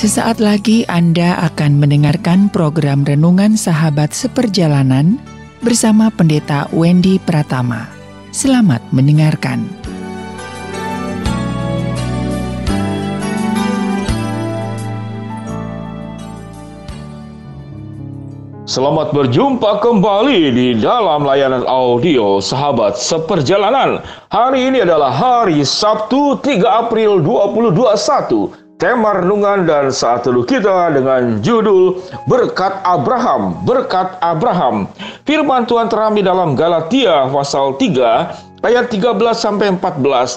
Sesaat lagi Anda akan mendengarkan program Renungan Sahabat Seperjalanan bersama Pendeta Wendy Pratama. Selamat mendengarkan. Selamat berjumpa kembali di dalam layanan audio Sahabat Seperjalanan. Hari ini adalah hari Sabtu 3 April 2021. Tema renungan dan saat teduh kita dengan judul Berkat Abraham, Berkat Abraham. Firman Tuhan terambil dalam Galatia pasal 3 ayat 13-14.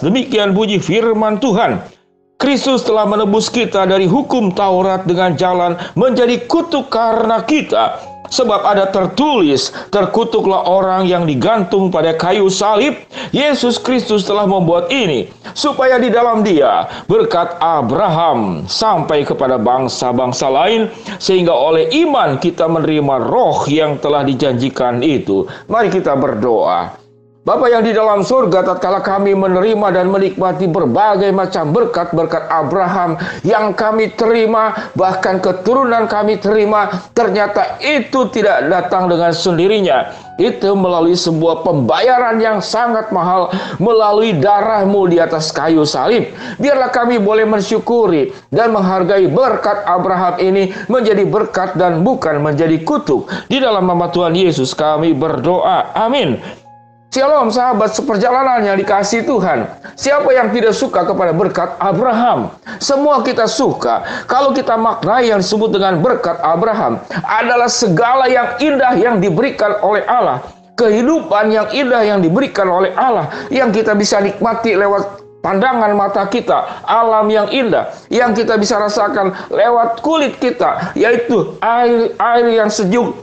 Demikian bunyi firman Tuhan. Kristus telah menebus kita dari hukum Taurat dengan jalan menjadi kutuk karena kita. Sebab ada tertulis, terkutuklah orang yang digantung pada kayu salib. Yesus Kristus telah membuat ini, supaya di dalam Dia berkat Abraham sampai kepada bangsa-bangsa lain, sehingga oleh iman kita menerima roh yang telah dijanjikan itu. Mari kita berdoa. Bapa yang di dalam surga, tatkala kami menerima dan menikmati berbagai macam berkat-berkat Abraham yang kami terima, bahkan keturunan kami terima, ternyata itu tidak datang dengan sendirinya. Itu melalui sebuah pembayaran yang sangat mahal, melalui darah-Mu di atas kayu salib. Biarlah kami boleh mensyukuri dan menghargai berkat Abraham ini menjadi berkat dan bukan menjadi kutuk. Di dalam nama Tuhan Yesus kami berdoa. Amin. Shalom sahabat seperjalanan yang dikasihi Tuhan. Siapa yang tidak suka kepada berkat Abraham? Semua kita suka. Kalau kita maknai yang disebut dengan berkat Abraham adalah segala yang indah yang diberikan oleh Allah. Kehidupan yang indah yang diberikan oleh Allah, yang kita bisa nikmati lewat pandangan mata kita, alam yang indah yang kita bisa rasakan lewat kulit kita, yaitu air yang sejuk,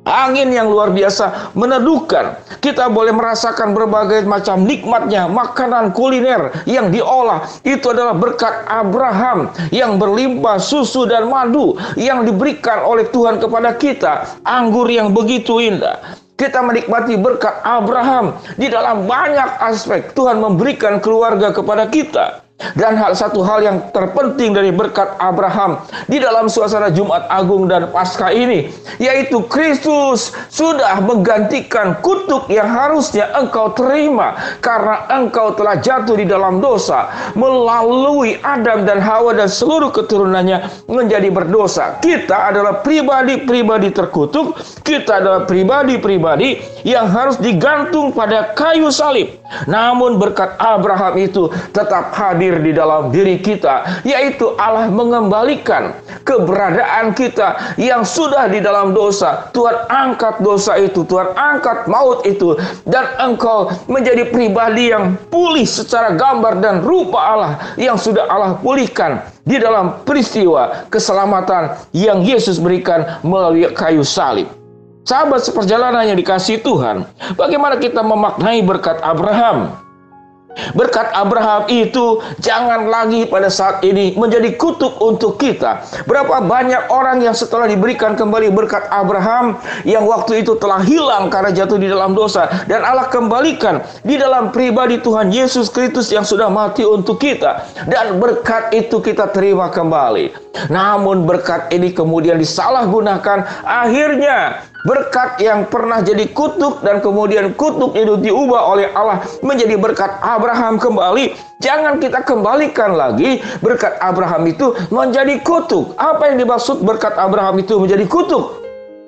angin yang luar biasa meneduhkan. Kita boleh merasakan berbagai macam nikmatnya makanan kuliner yang diolah. Itu adalah berkat Abraham yang berlimpah susu dan madu yang diberikan oleh Tuhan kepada kita. Anggur yang begitu indah. Kita menikmati berkat Abraham di dalam banyak aspek. Tuhan memberikan keluarga kepada kita. Dan satu hal yang terpenting dari berkat Abraham di dalam suasana Jumat Agung dan Paskah ini, yaitu Kristus sudah menggantikan kutuk yang harusnya engkau terima karena engkau telah jatuh di dalam dosa melalui Adam dan Hawa dan seluruh keturunannya menjadi berdosa. Kita adalah pribadi-pribadi terkutuk. Kita adalah pribadi-pribadi yang harus digantung pada kayu salib. Namun berkat Abraham itu tetap hadir di dalam diri kita, yaitu Allah mengembalikan keberadaan kita yang sudah di dalam dosa. Tuhan angkat dosa itu, Tuhan angkat maut itu, dan engkau menjadi pribadi yang pulih secara gambar dan rupa Allah yang sudah Allah pulihkan di dalam peristiwa keselamatan yang Yesus berikan melalui kayu salib. Sahabat seperjalanan yang dikasihi Tuhan, bagaimana kita memaknai berkat Abraham? Berkat Abraham itu jangan lagi pada saat ini menjadi kutuk untuk kita. Berapa banyak orang yang setelah diberikan kembali berkat Abraham yang waktu itu telah hilang karena jatuh di dalam dosa, dan Allah kembalikan di dalam pribadi Tuhan Yesus Kristus yang sudah mati untuk kita, dan berkat itu kita terima kembali. Namun berkat ini kemudian disalahgunakan. Akhirnya berkat yang pernah jadi kutuk dan kemudian kutuk itu diubah oleh Allah menjadi berkat Abraham kembali. Jangan kita kembalikan lagi berkat Abraham itu menjadi kutuk. Apa yang dimaksud berkat Abraham itu menjadi kutuk?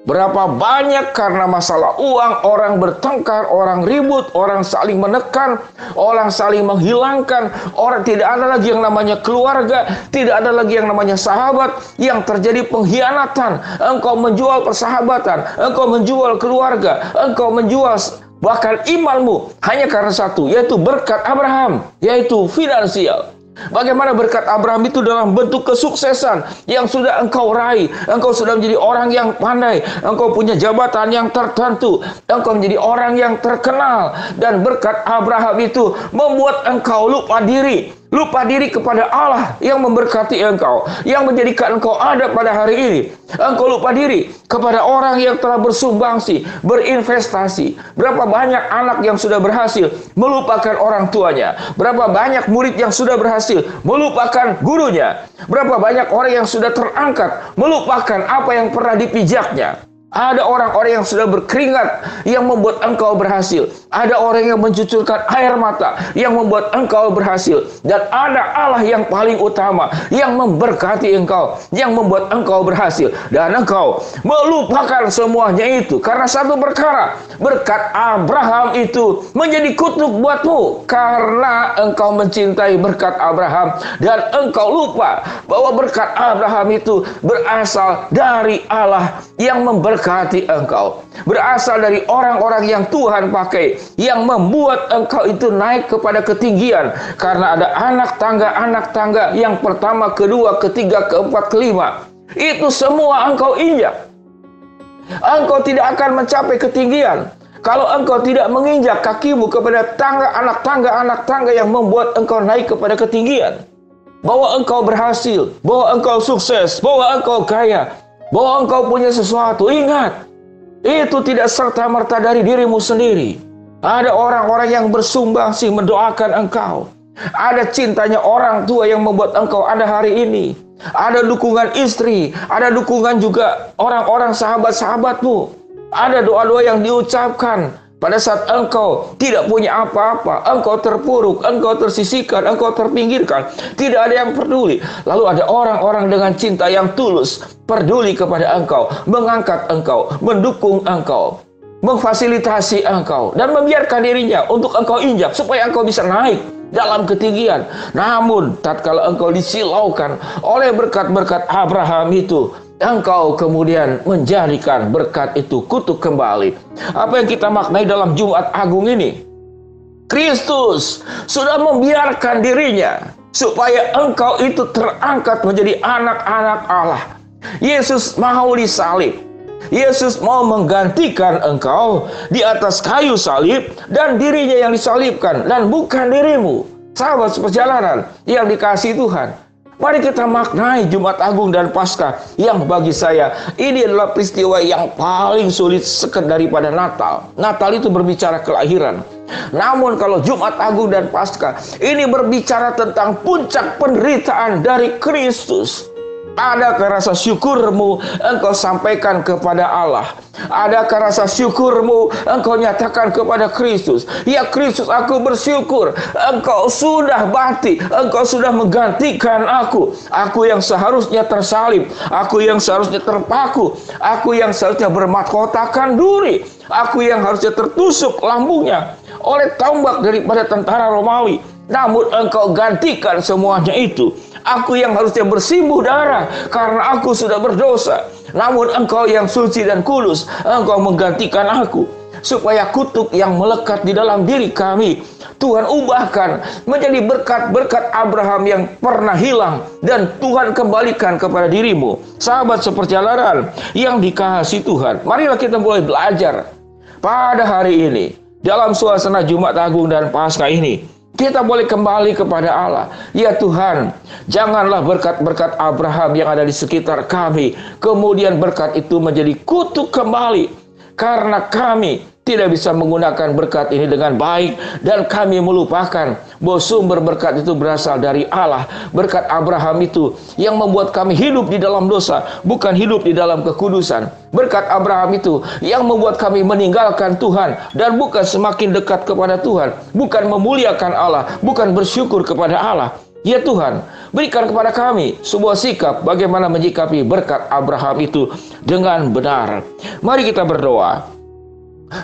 Berapa banyak karena masalah uang orang bertengkar, orang ribut, orang saling menekan, orang saling menghilangkan, orang tidak ada lagi yang namanya keluarga, tidak ada lagi yang namanya sahabat, yang terjadi pengkhianatan. Engkau menjual persahabatan, engkau menjual keluarga, engkau menjual bahkan imanmu hanya karena satu, yaitu berkat Abraham, yaitu finansial. Bagaimana berkat Abraham itu dalam bentuk kesuksesan yang sudah engkau raih. Engkau sudah menjadi orang yang pandai, engkau punya jabatan yang tertentu, engkau menjadi orang yang terkenal. Dan berkat Abraham itu membuat engkau lupa diri. Lupa diri kepada Allah yang memberkati engkau, yang menjadikan engkau ada pada hari ini. Engkau lupa diri kepada orang yang telah bersumbangsi, berinvestasi. Berapa banyak anak yang sudah berhasil melupakan orang tuanya. Berapa banyak murid yang sudah berhasil melupakan gurunya. Berapa banyak orang yang sudah terangkat melupakan apa yang pernah dipijaknya. Ada orang-orang yang sudah berkeringat yang membuat engkau berhasil. Ada orang yang mencucurkan air mata yang membuat engkau berhasil. Dan ada Allah yang paling utama yang memberkati engkau, yang membuat engkau berhasil. Dan engkau melupakan semuanya itu karena satu perkara. Berkat Abraham itu menjadi kutuk buatmu karena engkau mencintai berkat Abraham. Dan engkau lupa bahwa berkat Abraham itu berasal dari Allah yang memberkati engkau, berasal dari orang-orang yang Tuhan pakai, yang membuat engkau itu naik kepada ketinggian. Karena ada anak tangga yang pertama, kedua, ketiga, keempat, kelima. Itu semua engkau injak. Engkau tidak akan mencapai ketinggian kalau engkau tidak menginjak kakimu kepada anak tangga yang membuat engkau naik kepada ketinggian. Bahwa engkau berhasil, bahwa engkau sukses, bahwa engkau kaya, bahwa engkau punya sesuatu. Ingat, itu tidak serta-merta dari dirimu sendiri. Ada orang-orang yang bersumbangsi mendoakan engkau. Ada cintanya orang tua yang membuat engkau ada hari ini. Ada dukungan istri, ada dukungan juga orang-orang sahabat-sahabatmu. Ada doa-doa yang diucapkan pada saat engkau tidak punya apa-apa, engkau terpuruk, engkau tersisihkan, engkau terpinggirkan, tidak ada yang peduli. Lalu ada orang-orang dengan cinta yang tulus, peduli kepada engkau, mengangkat engkau, mendukung engkau, memfasilitasi engkau, dan membiarkan dirinya untuk engkau injak, supaya engkau bisa naik dalam ketinggian. Namun, tatkala engkau disilaukan oleh berkat-berkat Abraham itu, engkau kemudian menjadikan berkat itu kutuk kembali. Apa yang kita maknai dalam Jumat Agung ini? Kristus sudah membiarkan dirinya supaya engkau itu terangkat menjadi anak-anak Allah. Yesus mau disalib. Yesus mau menggantikan engkau di atas kayu salib, dan dirinya yang disalibkan dan bukan dirimu. Sahabat seperjalanan yang dikasihi Tuhan, mari kita maknai Jumat Agung dan Paskah yang bagi saya ini adalah peristiwa yang paling sulit daripada Natal. Natal itu berbicara kelahiran. Namun kalau Jumat Agung dan Paskah ini berbicara tentang puncak penderitaan dari Kristus. Adakah rasa syukurmu engkau sampaikan kepada Allah? Adakah rasa syukurmu engkau nyatakan kepada Kristus? Ya Kristus, aku bersyukur engkau sudah mati, engkau sudah menggantikan aku. Aku yang seharusnya tersalib, aku yang seharusnya terpaku, aku yang seharusnya bermahkotakan duri, aku yang harusnya tertusuk lambungnya oleh tombak daripada tentara Romawi. Namun engkau gantikan semuanya itu. Aku yang harusnya bersimbuh darah karena aku sudah berdosa. Namun engkau yang suci dan kudus, engkau menggantikan aku. Supaya kutuk yang melekat di dalam diri kami, Tuhan ubahkan menjadi berkat-berkat Abraham yang pernah hilang, dan Tuhan kembalikan kepada dirimu. Sahabat seperjalanan yang dikasihi Tuhan, marilah kita mulai belajar pada hari ini. Dalam suasana Jumat Agung dan Paskah ini, kita boleh kembali kepada Allah. Ya Tuhan, janganlah berkat-berkat Abraham yang ada di sekitar kami, kemudian berkat itu menjadi kutuk kembali. Karena kami tidak bisa menggunakan berkat ini dengan baik, dan kami melupakan bahwa sumber berkat itu berasal dari Allah. Berkat Abraham itu yang membuat kami hidup di dalam dosa, bukan hidup di dalam kekudusan. Berkat Abraham itu yang membuat kami meninggalkan Tuhan dan bukan semakin dekat kepada Tuhan, bukan memuliakan Allah, bukan bersyukur kepada Allah. Ya Tuhan, berikan kepada kami sebuah sikap bagaimana menyikapi berkat Abraham itu dengan benar. Mari kita berdoa.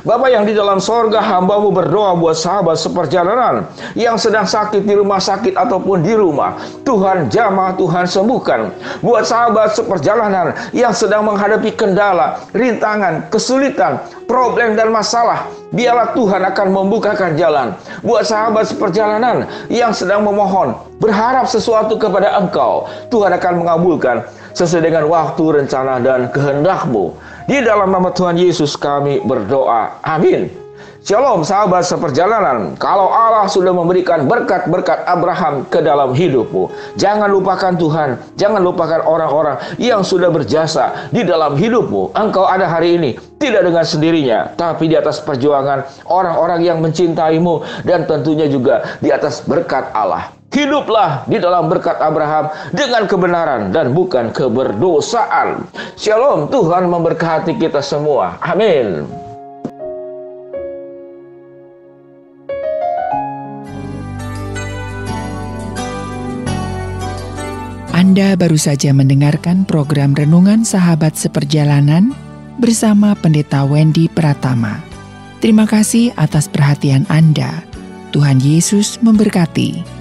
Bapa yang di dalam sorga, hamba-Mu berdoa buat sahabat seperjalanan yang sedang sakit di rumah sakit ataupun di rumah. Tuhan jamah, Tuhan sembuhkan. Buat sahabat seperjalanan yang sedang menghadapi kendala, rintangan, kesulitan, problem dan masalah, biarlah Tuhan akan membukakan jalan. Buat sahabat seperjalanan yang sedang memohon, berharap sesuatu kepada Engkau, Tuhan akan mengabulkan sesuai dengan waktu, rencana, dan kehendak-Mu. Di dalam nama Tuhan Yesus kami berdoa. Amin. Shalom sahabat seperjalanan, kalau Allah sudah memberikan berkat-berkat Abraham ke dalam hidupmu, jangan lupakan Tuhan, jangan lupakan orang-orang yang sudah berjasa di dalam hidupmu. Engkau ada hari ini tidak dengan sendirinya, tapi di atas perjuangan orang-orang yang mencintaimu dan tentunya juga di atas berkat Allah. Hiduplah di dalam berkat Abraham dengan kebenaran dan bukan keberdosaan. Shalom, Tuhan memberkati kita semua. Amin. Anda baru saja mendengarkan program Renungan Sahabat Seperjalanan bersama Pendeta Wendy Pratama. Terima kasih atas perhatian Anda. Tuhan Yesus memberkati.